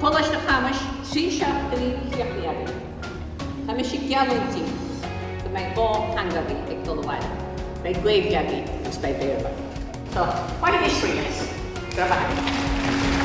Cóláiste Chamuis, trí seachtaí fiachtaí. Chamuis sé gealúntí go mbeidh bá hangaí ag dul bhaile. Beidh gléibheagaí gus beidh béarba. So, why is free guys? Go back.